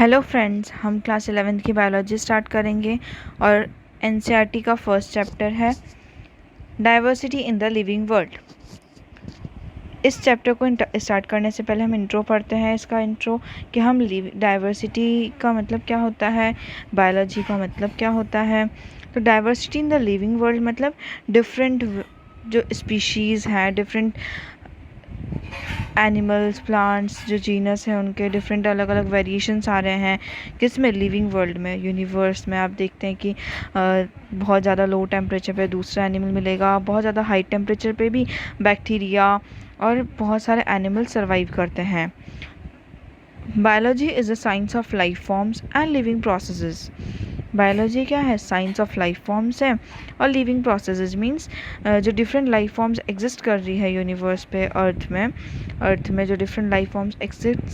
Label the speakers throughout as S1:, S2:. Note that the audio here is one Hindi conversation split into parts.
S1: हेलो फ्रेंड्स, हम क्लास 11th की बायोलॉजी स्टार्ट करेंगे और एनसीईआरटी का फर्स्ट चैप्टर है diversity in the living world. इस चैप्टर को स्टार्ट करने से पहले हम इंट्रो पढ़ते हैं। इसका इंट्रो कि हम डाइवर्सिटी का मतलब क्या होता है, बायोलॉजी का मतलब क्या होता है। तो diversity in the living world मतलब डिफरेंट जो स्पीशीज़ हैं, डिफरेंट एनिमल्स, प्लांट्स, जो जीनस हैं उनके डिफरेंट अलग अलग वेरिएशंस आ रहे हैं। किसमें? लिविंग वर्ल्ड में, यूनिवर्स में। आप देखते हैं कि बहुत ज़्यादा लो टेम्परेचर पे दूसरा एनिमल मिलेगा, बहुत ज़्यादा हाई टेम्परेचर पे भी बैक्टीरिया और बहुत सारे एनिमल सर्वाइव करते हैं। Biology is the science of life forms and living processes. Biology क्या है? साइंस ऑफ लाइफ फॉर्म्स है और लिविंग प्रोसेसेस मींस जो डिफरेंट लाइफ फॉर्म्स एग्जिस्ट कर रही है यूनिवर्स पे, अर्थ में जो डिफरेंट लाइफ फॉर्म्स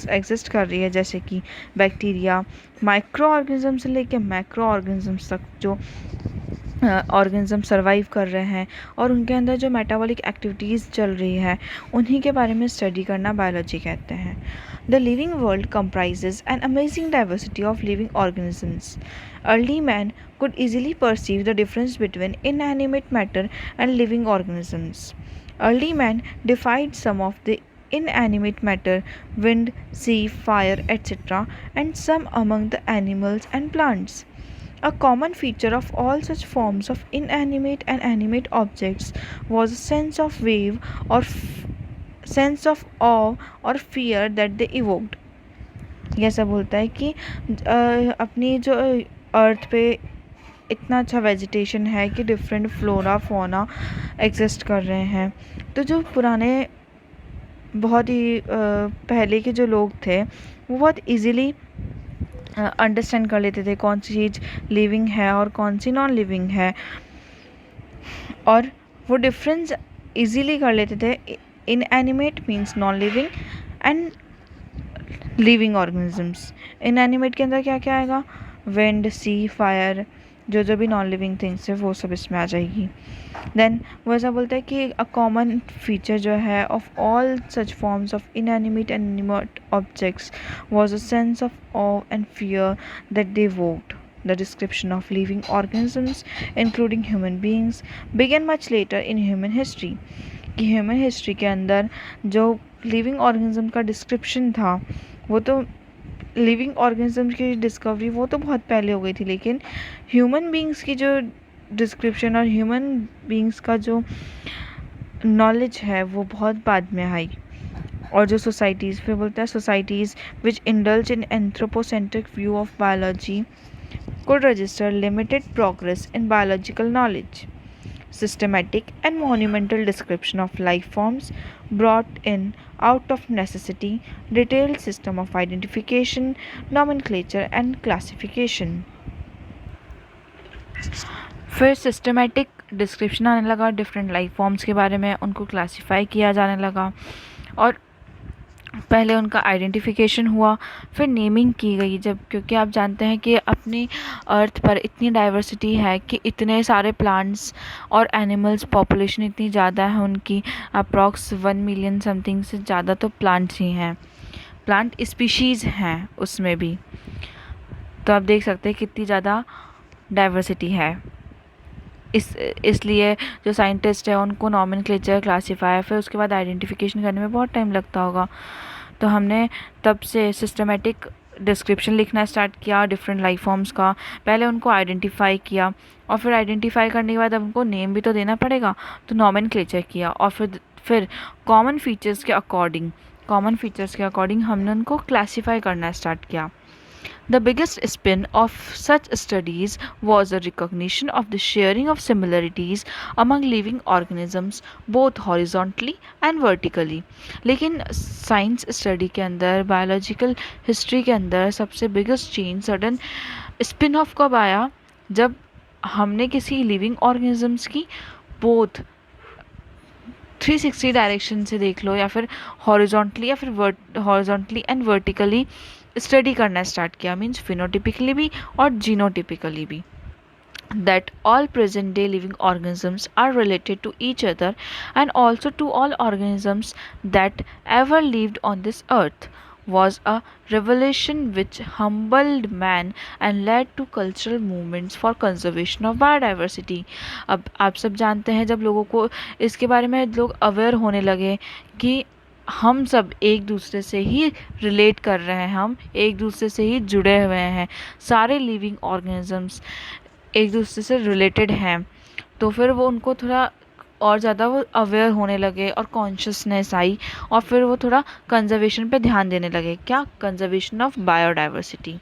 S1: एग्जिस्ट कर रही है, जैसे कि बैक्टीरिया, माइक्रो ऑर्गेनिज्म से लेके मैक्रो ऑर्गेनिजम्स तक जो ऑर्गेनिज्म सर्वाइव कर रहे हैं और उनके अंदर जो मेटाबॉलिक एक्टिविटीज़ चल रही है, उन्हीं के बारे में स्टडी करना बायोलॉजी कहते हैं। The living world comprises an amazing diversity of living organisms. Early man could easily perceive the difference between inanimate matter and living organisms. Early man defied some of the inanimate matter, wind, sea, fire, etc., and some among the animals and plants. A common feature of all such forms of inanimate and animate objects was a sense of wave or sense of awe or fear that they evoked. ये ऐसा बोलता है कि अपनी जो अर्थ पे इतना अच्छा वेजिटेशन है कि डिफरेंट फ्लोरा फोना एग्जिस्ट कर रहे हैं। तो जो पुराने बहुत ही पहले के जो लोग थे वो बहुत इजीली अंडरस्टैंड कर लेते थे कौन सी चीज़ लिविंग है और कौन सी नॉन लिविंग है, और वो डिफरेंस इजीली कर लेते थे। Inanimate means non living and living organisms. Inanimate के अंदर क्या क्या आएगा? विंड, सी, फायर, जो भी नॉन लिविंग थिंग्स है वो सब इसमें आ जाएगी। देन वो ऐसा बोलता है कि अ कॉमन फीचर जो है of all such forms of inanimate and animate objects was a sense of awe and fear that they evoked. The description of living organisms, including human beings, began much later in human history. कि ह्यूमन हिस्ट्री के अंदर जो लिविंग ऑर्गेनिज्म का डिस्क्रिप्शन था, वो तो लिविंग ऑर्गेनिज्म की डिस्कवरी वो तो बहुत पहले हो गई थी, लेकिन ह्यूमन बीइंग्स की जो डिस्क्रिप्शन और ह्यूमन बीइंग्स का जो नॉलेज है वो बहुत बाद में आई। और जो सोसाइटीज़ पे बोलता है, societies which indulge in anthropocentric view of biology could register limited progress in biological knowledge. Systematic and monumental description of life forms brought in out of necessity, detailed system of identification, nomenclature and classification. फिर सिस्टमेटिक डिस्क्रिप्शन आने लगा डिफरेंट लाइफ फॉर्म्स के बारे में, उनको क्लासीफाई किया जाने लगा और पहले उनका आइडेंटिफिकेशन हुआ, फिर नेमिंग की गई। जब क्योंकि आप जानते हैं कि अपनी अर्थ पर इतनी डाइवर्सिटी है कि इतने सारे प्लांट्स और एनिमल्स, पॉपुलेशन इतनी ज़्यादा है उनकी, अप्रॉक्स 1 मिलियन समथिंग से ज़्यादा तो प्लांट्स ही हैं, प्लांट स्पीशीज़ हैं उसमें भी। तो आप देख सकते हैं कितनी ज़्यादा डाइवर्सिटी है। इसलिए जो साइंटिस्ट है उनको नॉमेनक्लेचर, क्लासीफायर, फिर उसके बाद आइडेंटिफिकेशन करने में बहुत टाइम लगता होगा। तो हमने तब से सिस्टमेटिक डिस्क्रिप्शन लिखना स्टार्ट किया डिफरेंट लाइफ फॉर्म्स का। पहले उनको आइडेंटिफाई किया और फिर आइडेंटिफाई करने के बाद अब उनको नेम भी तो देना पड़ेगा, तो नॉमेनक्लेचर किया और फिर कॉमन फीचर्स के अकॉर्डिंग हमने उनको क्लासीफाई करना स्टार्ट किया। The biggest spin of such studies was the recognition of the sharing of similarities among living organisms both horizontally and vertically. लेकिन साइंस स्टडी के अंदर, बायोलॉजिकल हिस्ट्री के अंदर सबसे biggest change, sudden spin off कब आया? जब हमने किसी लिविंग ऑर्गेनिजम्स की बोथ 360 डायरेक्शन से देख लो या फिर हॉरिजॉन्टली या फिर हॉरिजॉन्टली एंड वर्टिकली स्टडी करना स्टार्ट किया, मीन्स फिनोटिपिकली भी और जीनोटिपिकली भी। That all present day living organisms are related to each other and also to all organisms that ever lived on this earth. was a revelation which humbled man and led to cultural movements for conservation of biodiversity। अब आप सब जानते हैं जब लोगों को इसके बारे में लोग अवेयर होने लगे कि हम सब एक दूसरे से ही रिलेट कर रहे हैं, हम एक दूसरे से ही जुड़े हुए हैं, सारे लिविंग ऑर्गेनिजम्स एक दूसरे से रिलेटेड हैं, तो फिर वो उनको थोड़ा और ज़्यादा वो अवेयर होने लगे और कॉन्शियसनेस आई और फिर वो थोड़ा कंजर्वेशन पे ध्यान देने लगे। क्या? Conservation of biodiversity.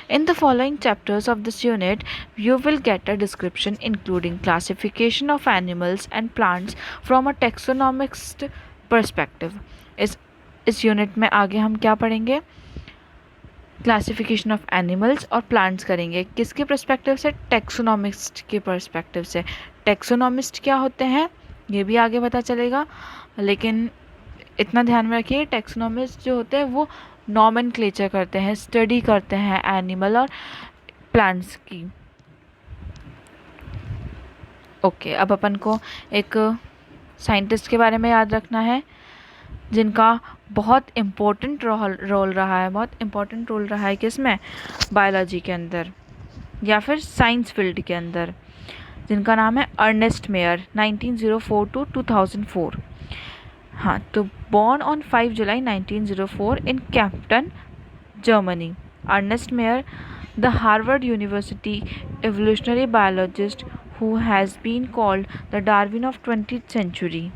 S1: In the following chapters of this unit, you will get a description including classification of animals and plants from a taxonomist perspective. इस यूनिट में आगे हम क्या पढ़ेंगे? क्लासिफिकेशन ऑफ एनिमल्स और प्लांट्स करेंगे। किसके पर्सपेक्टिव से? टैक्सोनॉमिस्ट के पर्सपेक्टिव से। टैक्सोनॉमिस्ट क्या होते हैं ये भी आगे पता चलेगा, लेकिन इतना ध्यान में रखिए टैक्सोनॉमिस्ट जो होते हैं वो नॉमेनक्लेचर करते हैं, स्टडी करते हैं एनिमल और प्लांट्स की। ओके, अब अपन को एक साइंटिस्ट के बारे में याद रखना है जिनका बहुत इम्पोर्टेंट रोल रहा है, बहुत इम्पोर्टेंट रोल रहा है किसमें? बायोलॉजी के अंदर या फिर साइंस फील्ड के अंदर, जिनका नाम है अर्नेस्ट मेयर, 1904 to 2004। हाँ, तो born on 5 July 1904 in Kempten, Germany. Ernest Mayr, the Harvard University evolutionary biologist who has been called the Darwin of 20th century,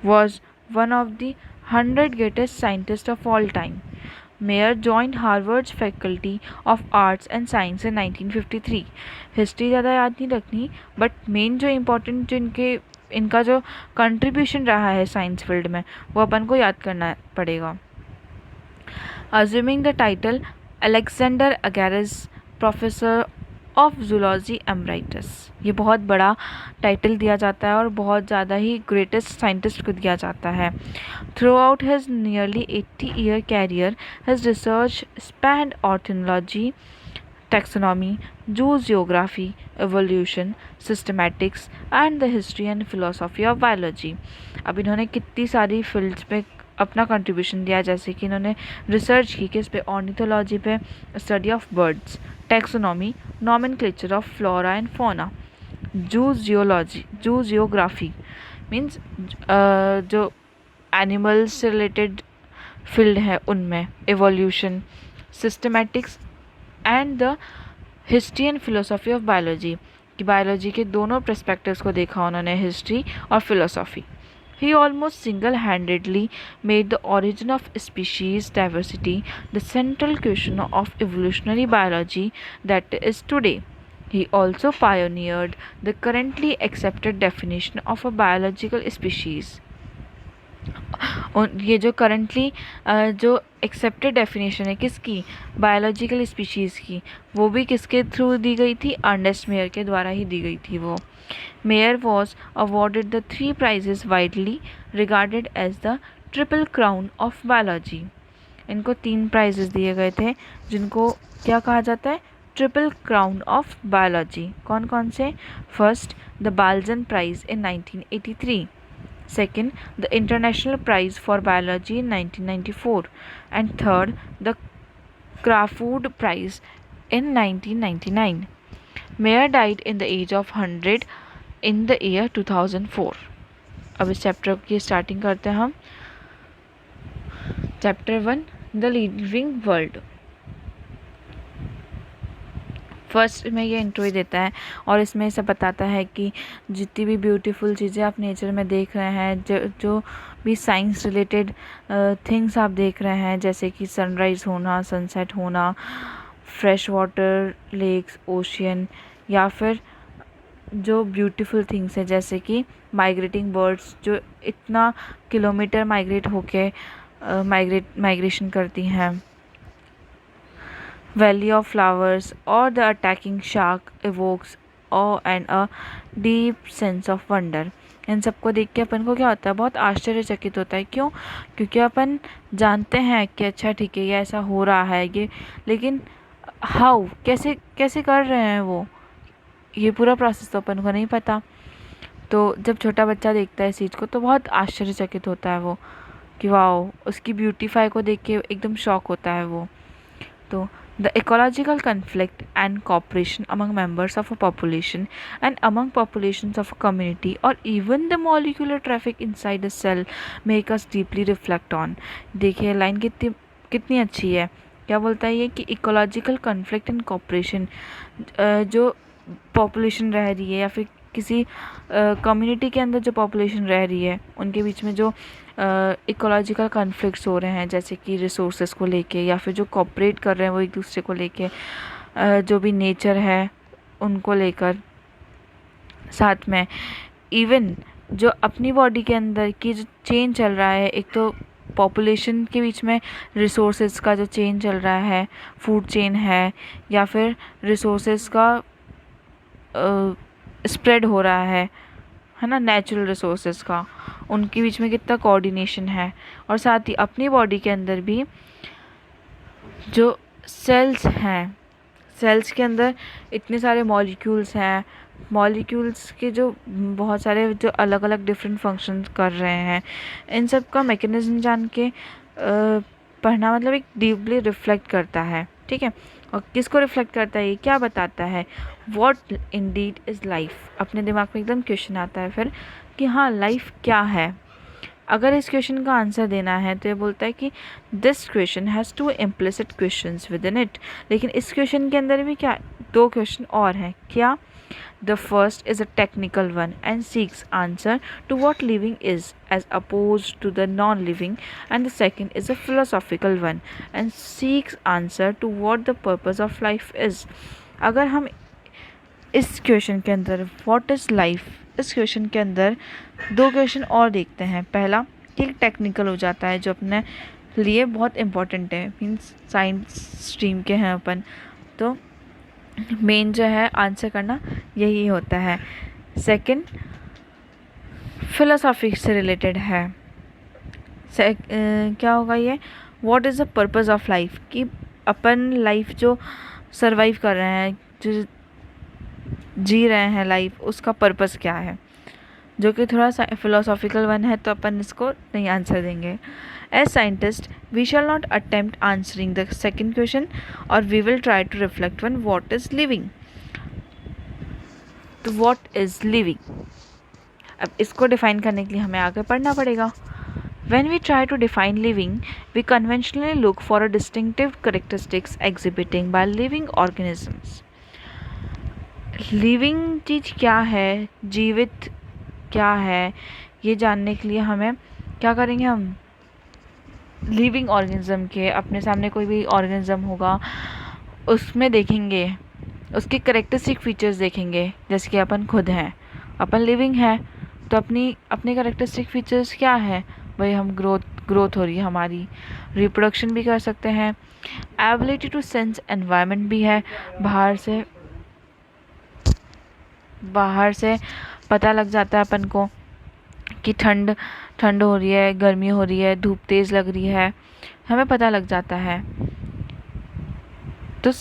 S1: was one of the 100 greatest scientists of all time. Mayer joined Harvard's Faculty of Arts and Science in 1953. History ज़्यादा याद नहीं रखनी, बट मेन जो इम्पोर्टेंट जो इनका जो कंट्रीब्यूशन रहा है साइंस फील्ड में वो अपन को याद करना पड़ेगा। Assuming the title Alexander Agassiz Professor of Zoology Emeritus, ये बहुत बड़ा टाइटल दिया जाता है और बहुत ज़्यादा ही ग्रेटेस्ट साइंटिस्ट को दिया जाता है। Throughout his nearly 80-year career, his research spanned ornithology, taxonomy, zoogeography, evolution, systematics and the history and philosophy of biology। अब इन्होंने कितनी सारी फील्ड्स पे अपना कंट्रीब्यूशन दिया, जैसे कि इन्होंने रिसर्च की किस पे? ऑर्निथोलॉजी पे, study of birds, taxonomy, nomenclature of flora and fauna, zoogeography means जो एनिमल्स से रिलेटेड फील्ड है उनमें, evolution, systematics and the history and philosophy of biology, कि बायोलॉजी के दोनों पर्सपेक्टिव्स को देखा उन्होंने, हिस्ट्री और philosophy. He almost single-handedly made the origin of species diversity the central question of evolutionary biology that is today. He also pioneered the currently accepted definition of a biological species. और ये जो करंटली जो एक्सेप्टेड डेफिनेशन है किसकी? बायोलॉजिकल स्पीशीज़ की, वो भी किसके थ्रू दी गई थी? अर्नेस्ट मेयर के द्वारा ही दी गई थी वो। Mayr was awarded the 3 prizes widely regarded as the triple crown of biology. इनको 3 prizes दिए गए थे जिनको क्या कहा जाता है? Triple crown of biology. कौन कौन से? First, the Balzan prize in 1983, second, the International Prize for Biology in 1994, and third, the Crafoord Prize in 1999. Mayer died in the age of 100 in the year 2004. अब इस चैप्टर की स्टार्टिंग करते हैं हम। Chapter 1, the living world. First में ये इंट्रो ही देता है और इसमें सब बताता है कि जितनी भी ब्यूटीफुल चीज़ें आप नेचर में देख रहे हैं, जो भी साइंस रिलेटेड थिंग्स आप देख रहे हैं, जैसे कि सनराइज़ होना, सनसेट होना, फ्रेश वाटर, लेक्स, ओशियन, या फिर जो ब्यूटीफुल थिंग्स है जैसे कि माइग्रेटिंग बर्ड्स जो इतना किलोमीटर माइग्रेट होके माइग्रेशन करती हैं, Valley of Flowers or the attacking shark evokes awe and a deep sense of wonder। इन सबको देख के अपन को क्या होता है? बहुत आश्चर्यचकित होता है। क्यों? क्योंकि अपन जानते हैं कि अच्छा ठीक है ये ऐसा हो रहा है ये, लेकिन हाउ, कैसे कैसे कर रहे हैं वो, ये पूरा प्रोसेस तो अपन को नहीं पता। तो जब छोटा बच्चा देखता है इस चीज़ को तो बहुत आश्चर्यचकित होता है वो। कि वाओ, उसकी ब्यूटीफाई को देख के एकदम शॉक होता है वो। तो the ecological conflict and cooperation among members of a population and among populations of a community or even the molecular traffic inside a cell make us deeply reflect on। देखिए लाइन कितनी कितनी अच्छी है। क्या बोलता है ये कि इकोलॉजिकल कन्फ्लिक्ट एंड कॉपरेशन, जो पॉपुलेशन रह रही है या फिर किसी कम्युनिटी के अंदर जो पॉपुलेशन रह रही है उनके बीच में जो इकोलॉजिकल कॉन्फ्लिक्ट्स हो रहे हैं, जैसे कि रिसोर्सेज को लेके या फिर जो कॉपरेट कर रहे हैं वो एक दूसरे को लेके, जो भी नेचर है उनको लेकर, साथ में इवन जो अपनी बॉडी के अंदर की जो चेंज चल रहा है, एक तो पॉपुलेशन के बीच में रिसोर्सेज का जो चेंज चल रहा है, फूड चेन है या फिर रिसोर्सेज का स्प्रेड हो रहा है ना, नेचुरल रिसोर्सेज का, उनके बीच में कितना कोऑर्डिनेशन है। और साथ ही अपनी बॉडी के अंदर भी जो सेल्स हैं, सेल्स के अंदर इतने सारे मॉलिक्यूल्स हैं, मॉलिक्यूल्स के जो बहुत सारे जो अलग अलग डिफरेंट फंक्शन कर रहे हैं, इन सब का मैकेनिज्म जान के पढ़ना मतलब एक डीपली रिफ्लेक्ट करता है। ठीक है, और किसको रिफ्लेक्ट करता है, ये क्या बताता है, व्हाट इंडीड इज़ लाइफ। अपने दिमाग में एकदम क्वेश्चन आता है फिर कि हाँ लाइफ क्या है। अगर इस क्वेश्चन का आंसर देना है तो ये बोलता है कि this question has two implicit questions within it. लेकिन इस क्वेश्चन के अंदर भी क्या दो क्वेश्चन और हैं, क्या, the first is a technical one and seeks answer to what living is as opposed to the non living, and the second is a philosophical one and seeks answer to what the purpose of life is. अगर हम इस क्वेश्चन के अंदर व्हाट इज़ लाइफ, इस क्वेश्चन के अंदर दो क्वेश्चन और देखते हैं। पहला कि टेक्निकल हो जाता है, जो अपने लिए बहुत इम्पोर्टेंट है, मीन्स साइंस स्ट्रीम के हैं अपन, तो मेन जो है आंसर करना यही होता है। सेकंड फिलोसॉफी से रिलेटेड है। क्या होगा ये, what is the purpose of life, कि अपन लाइफ जो सरवाइव कर रहे हैं, जो जी रहे हैं लाइफ, उसका पर्पस क्या है, जो कि थोड़ा सा फिलोसॉफिकल वन है, तो अपन इसको नहीं आंसर देंगे। As scientist we shall not attempt answering the second question और we will try to reflect on what is living. तो व्हाट इज़ लिविंग, अब इसको डिफाइन करने के लिए हमें आगे पढ़ना पड़ेगा। When we try to define living, we conventionally look for a distinctive characteristics exhibiting by living organisms. Living चीज़ क्या है, जीवित क्या है, ये जानने के लिए हमें क्या करेंगे, हम लिविंग ऑर्गेनिज्म के, अपने सामने कोई भी ऑर्गेनिज्म होगा उसमें देखेंगे, उसके करेक्टरिस्टिक फीचर्स देखेंगे। जैसे कि अपन खुद हैं, अपन लिविंग है, तो अपने करेक्टरिस्टिक फीचर्स क्या है, भाई हम ग्रोथ हो रही है, हमारी रिप्रोडक्शन भी कर सकते हैं, एबिलिटी टू सेंस एनवायरनमेंट भी है, बाहर से पता लग जाता है अपन को कि ठंड हो रही है, गर्मी हो रही है, धूप तेज़ लग रही है, हमें पता लग जाता है। तो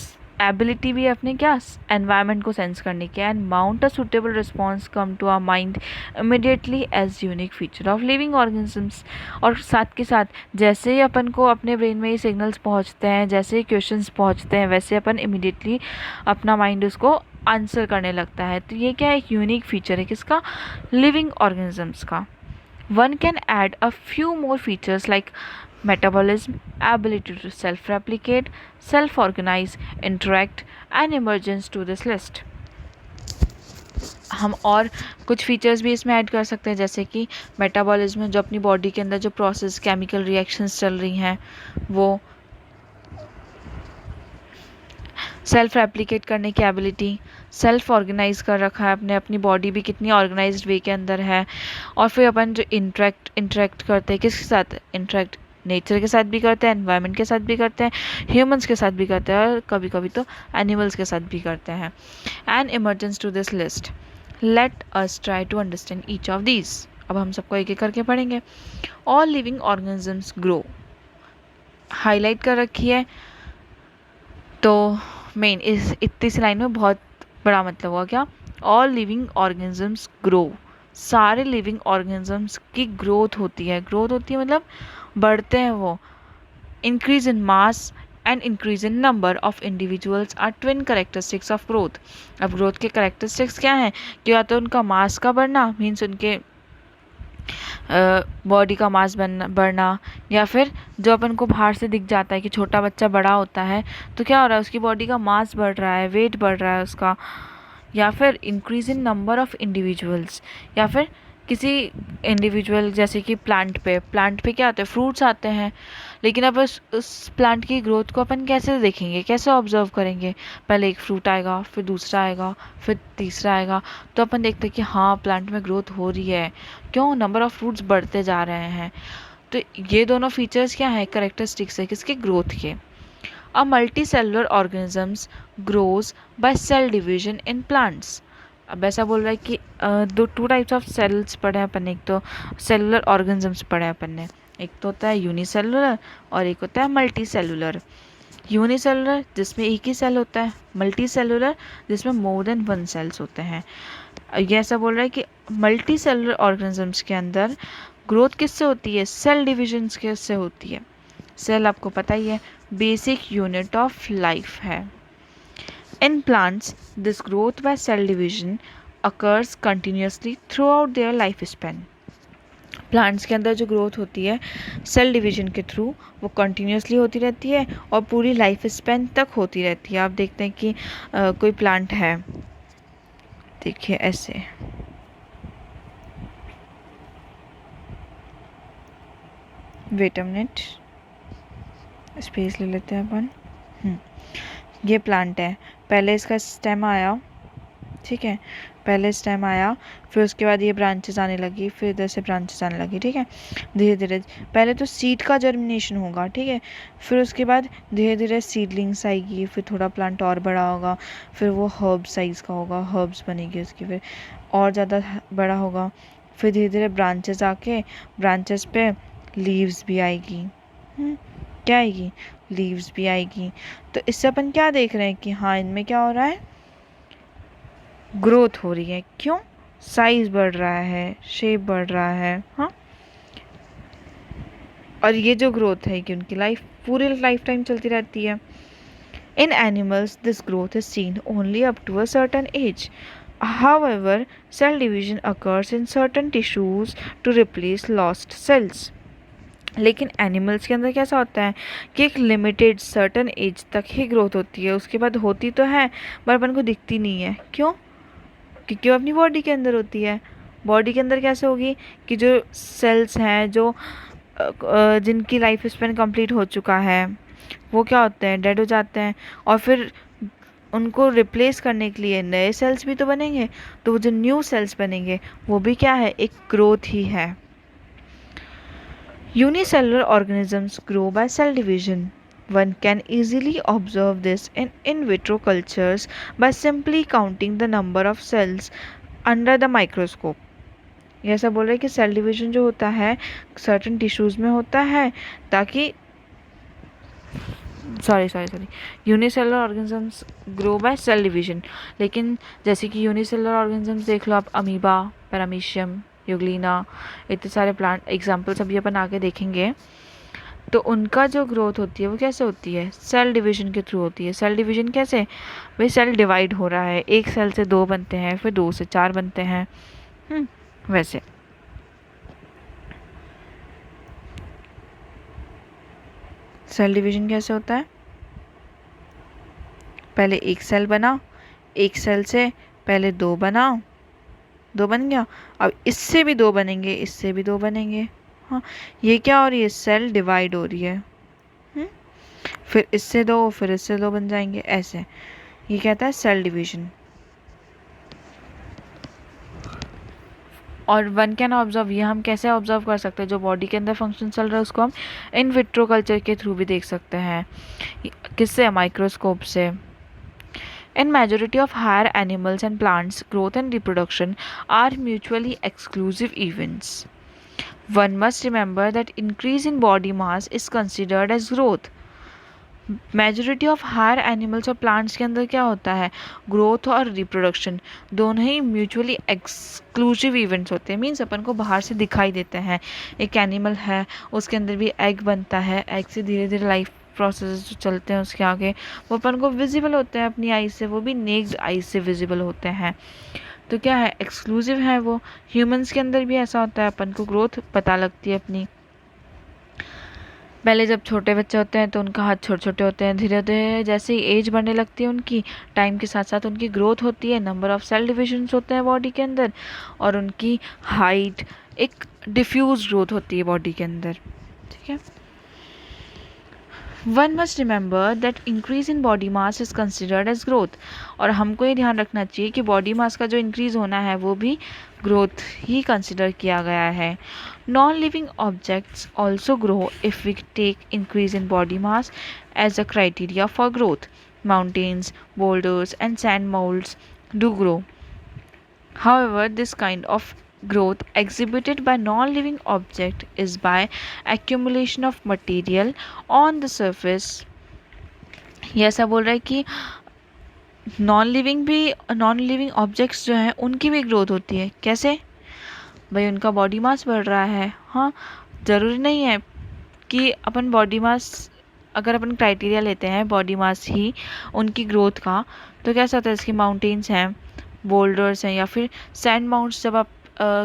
S1: एबिलिटी भी अपने क्या, एनवायरनमेंट को सेंस करने की, and mount a suitable response come to our mind immediately as unique feature of living organisms. और साथ के साथ जैसे ही अपन को अपने ब्रेन में ये सिग्नल्स पहुंचते हैं, जैसे ही क्वेश्चंस पहुंचते हैं, वैसे अपन इमिडिएटली अपना माइंड उसको आंसर करने लगता है। तो ये क्या एक यूनिक फीचर है किसका, लिविंग ऑर्गेनिजम्स का। One can add a few more features like metabolism, ability to self-replicate, self-organize, interact and emergence to this list। हम और कुछ फीचर्स भी इसमें ऐड कर सकते हैं, जैसे कि मेटाबॉलिज्म, जो अपनी बॉडी के अंदर जो प्रोसेस केमिकल रिएक्शंस चल रही हैं वो, सेल्फ रेप्लिकेट करने की एबिलिटी, सेल्फ ऑर्गेनाइज कर रखा है अपने, अपनी बॉडी भी कितनी ऑर्गेनाइज्ड वे के अंदर है। और फिर अपन जो इंटरेक्ट करते हैं, किसके साथ इंटरेक्ट, नेचर के साथ भी करते हैं, एनवायरनमेंट के साथ भी करते हैं, ह्यूमंस के साथ भी करते हैं, और कभी कभी तो एनिमल्स के साथ भी करते हैं। And emergence to this list, let us try to understand each of these. अब हम सबको एक एक करके पढ़ेंगे। All living organisms grow, highlight कर रखी है, तो मेन इस इतनी सी लाइन में बहुत बड़ा मतलब हुआ क्या, ऑल लिविंग ऑर्गेनिजम्स ग्रो, सारे लिविंग ऑर्गेनिजम्स की ग्रोथ होती है मतलब बढ़ते हैं वो। Increase in mass and increase in number of individuals are twin characteristics of growth. अब ग्रोथ के करेक्टरिस्टिक्स क्या हैं कि या तो उनका मास का बढ़ना, मीन्स उनके बॉडी का मास बढ़ना, या फिर जो अपन को बाहर से दिख जाता है कि छोटा बच्चा बड़ा होता है तो क्या हो रहा है, उसकी बॉडी का मास बढ़ रहा है, वेट बढ़ रहा है उसका। या फिर increase in number of individuals, या फिर किसी इंडिविजुअल, जैसे कि प्लांट पे क्या होता है, फ्रूट्स आते हैं। लेकिन अब उस प्लांट की ग्रोथ को अपन कैसे देखेंगे, कैसे ऑब्जर्व करेंगे? पहले एक फ्रूट आएगा, फिर दूसरा आएगा, फिर तीसरा आएगा, तो अपन देखते हैं कि हाँ प्लांट में ग्रोथ हो रही है। क्यों? नंबर ऑफ फ्रूट्स बढ़ते जा रहे हैं। तो ये दोनों फीचर्स क्या है, करेक्टरिस्टिक्स है किसके, ग्रोथ के। A multicellular organisms grows by cell division in plants। अब ऐसा बोल रहा है कि टू टाइप्स ऑफ सेल्स पढ़े हैं अपन ने, एक तो सेलुलर ऑर्गेनिजम्स पढ़े हैं अपन ने, एक तो होता है यूनिसेलुलर और एक होता है मल्टी सेलुलर। यूनिसेलुलर जिसमें एक ही सेल होता है, मल्टी सेलुलर जिसमें मोर देन वन सेल्स होते हैं। ये ऐसा बोल रहा है कि मल्टी सेलुलर ऑर्गेनिजम्स के अंदर ग्रोथ किससे होती है, सेल डिविजन्स किससे होती है। सेल आपको पता ही है बेसिक यूनिट ऑफ लाइफ है। In plants this growth by cell division occurs continuously throughout their life span. Plants के अंदर जो ग्रोथ होती है सेल डिवीजन के थ्रू, वो कंटिन्यूसली होती रहती है और पूरी लाइफ स्पैन तक होती रहती है। आप देखते हैं कि कोई प्लांट है, देखिए ऐसे, वेट अ मिनट, स्पेस ले लेते हैं अपन। ये प्लांट है, पहले इसका स्टेम आया, ठीक है, पहले स्टेम आया, फिर उसके बाद ये ब्रांचेस आने लगी, फिर इधर से ब्रांचेस आने लगी, ठीक है। धीरे धीरे पहले तो सीड का जर्मिनेशन होगा, ठीक है, फिर उसके बाद धीरे धीरे सीडलिंग्स आएगी, फिर थोड़ा प्लांट और बड़ा होगा, फिर वो हर्ब साइज़ का होगा, हर्ब्स बनेगी उसकी, फिर और ज़्यादा बड़ा होगा, फिर धीरे धीरे ब्रांचेस आके ब्रांचेस पे लीव्स भी आएगी। क्या आएगी, लीव्स भी आएगी। तो इससे अपन क्या देख रहे हैं कि हाँ इनमें क्या हो रहा है, ग्रोथ हो रही है। क्यों? साइज बढ़ रहा है, शेप बढ़ रहा है। हाँ, और ये जो ग्रोथ है कि उनकी लाइफ पूरी लाइफ टाइम चलती रहती है। In animals this growth is seen only up to a certain age. However, cell division occurs in certain tissues to replace lost cells। लेकिन एनिमल्स के अंदर कैसा होता है कि एक लिमिटेड सर्टन एज तक ही ग्रोथ होती है, उसके बाद होती तो है पर अपन को दिखती नहीं है। क्यों? क्योंकि वो अपनी बॉडी के अंदर होती है। बॉडी के अंदर कैसे होगी कि जो सेल्स हैं, जो जिनकी लाइफ स्पेन कंप्लीट हो चुका है, वो क्या होते हैं, डेड हो जाते हैं, और फिर उनको रिप्लेस करने के लिए नए सेल्स भी तो बनेंगे। तो वो जो न्यू सेल्स बनेंगे वो भी क्या है, एक ग्रोथ ही है। Unicellular organisms grow by cell division. One can easily observe this in vitro cultures by simply counting the number of cells under the microscope। ये ऐसा बोल रहे हैं कि सेल डिवीजन जो होता है सर्टेन टिश्यूज़ में होता है, ताकि sorry unicellular organisms grow by cell division. लेकिन जैसे कि यूनिसेलुलर ऑर्गेनिजम्स देख लो आप, अमीबा, पैरामीशियम, यूग्लिना, इतने सारे प्लांट एग्जाम्पल्स अभी अपन आगे देखेंगे। तो उनका जो ग्रोथ होती है वो कैसे होती है, सेल डिवीजन के थ्रू होती है। सेल डिवीजन कैसे, भाई सेल डिवाइड हो रहा है, एक सेल से दो बनते हैं, फिर दो से चार बनते हैं, वैसे। सेल डिवीजन कैसे होता है, पहले एक सेल बना, एक सेल से पहले दो बना, दो बन गया, अब इससे भी दो बनेंगे, इससे भी दो बनेंगे। हाँ, ये क्या हो रही है, सेल डिवाइड हो रही है। फिर इससे दो, फिर इससे दो बन जाएंगे, ऐसे। ये कहता है सेल डिवीजन। और वन कैन ऑब्जर्व, ये हम कैसे ऑब्जर्व कर सकते हैं, जो बॉडी के अंदर फंक्शन चल रहा है उसको हम इन विट्रो कल्चर के थ्रू भी देख सकते हैं। किससे, माइक्रोस्कोप से। In majority of higher animals and plants, growth and reproduction are mutually exclusive events. One must remember that increase in body mass is considered as growth. Majority of higher animals और प्लांट्स के अंदर क्या होता है, ग्रोथ और रिप्रोडक्शन दोनों ही म्यूचुअली एक्सक्लूसिव इवेंट्स होते हैं। मीन्स अपन को बाहर से दिखाई देते हैं, एक एनिमल है उसके अंदर भी एग बनता है, एग से धीरे धीरे लाइफ प्रोसेस जो चलते हैं उसके आगे वो अपन को विजिबल होते हैं अपनी आई से, वो भी नेक्ड आई से विजिबल होते हैं। तो क्या है, एक्सक्लूसिव है वो। ह्यूमंस के अंदर भी ऐसा होता है, अपन को ग्रोथ पता लगती है अपनी। पहले जब छोटे बच्चे होते हैं तो उनका हाथ छोटे छोटे होते हैं, धीरे धीरे जैसे ही एज बढ़ने लगती है उनकी, टाइम के साथ साथ उनकी ग्रोथ होती है, नंबर ऑफ सेल डिविजन्स होते हैं बॉडी के अंदर, और उनकी हाइट एक डिफ्यूज ग्रोथ होती है बॉडी के अंदर। ठीक है। One must remember that increase in body mass is considered as growth. और हमको ये ध्यान रखना चाहिए कि बॉडी मास का जो इंक्रीज होना है वो भी ग्रोथ ही कंसिडर किया गया है। Non living objects also grow if we take increase in body mass as a criteria for growth. Mountains, boulders and sand mounds do grow. However, this kind of growth exhibited by non-living object is by accumulation of material on the surface. ये ऐसा बोल रहा है कि नॉन लिविंग ऑब्जेक्ट्स जो हैं उनकी भी ग्रोथ होती है। कैसे भाई, उनका बॉडी मास बढ़ रहा है। हाँ, ज़रूरी नहीं है कि अपन बॉडी मास, अगर अपन क्राइटेरिया लेते हैं बॉडी मास ही उनकी ग्रोथ का, तो कैसा होता है, इसकी माउंटेन्स हैं, बोल्डर्स हैं, या फिर सैंड माउंट्स। जब आप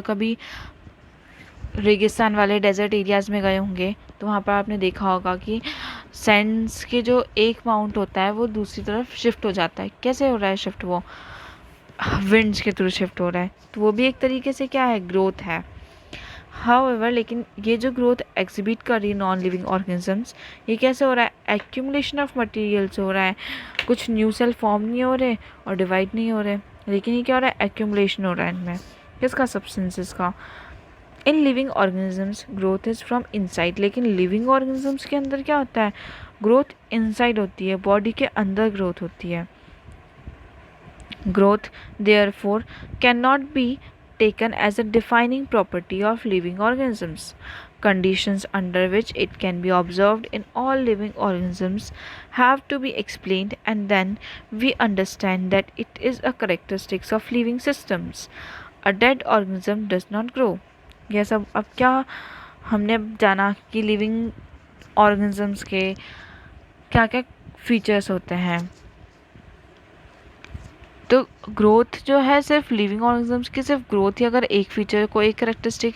S1: कभी रेगिस्तान वाले डेजर्ट एरियाज़ में गए होंगे तो वहाँ पर आपने देखा होगा कि सैंड्स के जो एक माउंट होता है वो दूसरी तरफ शिफ्ट हो जाता है। कैसे हो रहा है शिफ्ट, वो विंड्स के थ्रू शिफ्ट हो रहा है, तो वो भी एक तरीके से क्या है, ग्रोथ है। हाउएवर, लेकिन ये जो ग्रोथ एग्जिबिट कर रही है नॉन लिविंग ऑर्गेनिजम्स, ये कैसे हो रहा है, एक्यूमुलेशन ऑफ मटेरियल्स हो रहा है। कुछ न्यू सेल फॉर्म नहीं हो रहे और डिवाइड नहीं हो रहे, लेकिन ये क्या हो रहा है, एक्यूमुलेशन हो रहा है इनमें। किसका, सब्सटेंसेस का। In living organisms growth is from inside. लेकिन लिविंग ऑर्गेनिजम्स के अंदर क्या होता है, ग्रोथ इनसाइड होती है, बॉडी के अंदर ग्रोथ होती है। Growth therefore can not be taken as a defining property of living organisms. Conditions under which it can be observed in all living organisms have to be explained, and then we understand that it is a characteristics of living systems. A dead organism does not grow. यह सब अब क्या हमने जाना कि लिविंग ऑर्गेनिजम्स के क्या क्या फीचर्स होते हैं। तो ग्रोथ जो है सिर्फ लिविंग ऑर्गेनिजम्स की सिर्फ ग्रोथ ही, अगर एक फीचर को, एक करेक्टरिस्टिक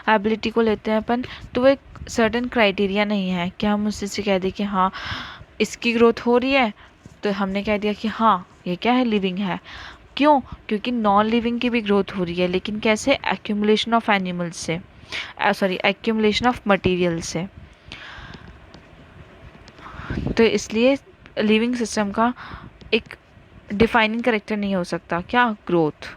S1: एबिलिटी को लेते हैं अपन, तो वो एक सर्टेन क्राइटेरिया नहीं है कि हम उससे से कह दें कि हाँ इसकी ग्रोथ हो रही है तो हमने कह दिया कि हाँ ये क्या है, लिविंग है। क्यों, क्योंकि नॉन लिविंग की भी ग्रोथ हो रही है, लेकिन कैसे, एक्यूमुलेशन ऑफ एनिमल्स से, एक्यूमुलेशन ऑफ मटीरियल से। तो इसलिए लिविंग सिस्टम का एक डिफाइनिंग करेक्टर नहीं हो सकता क्या, ग्रोथ।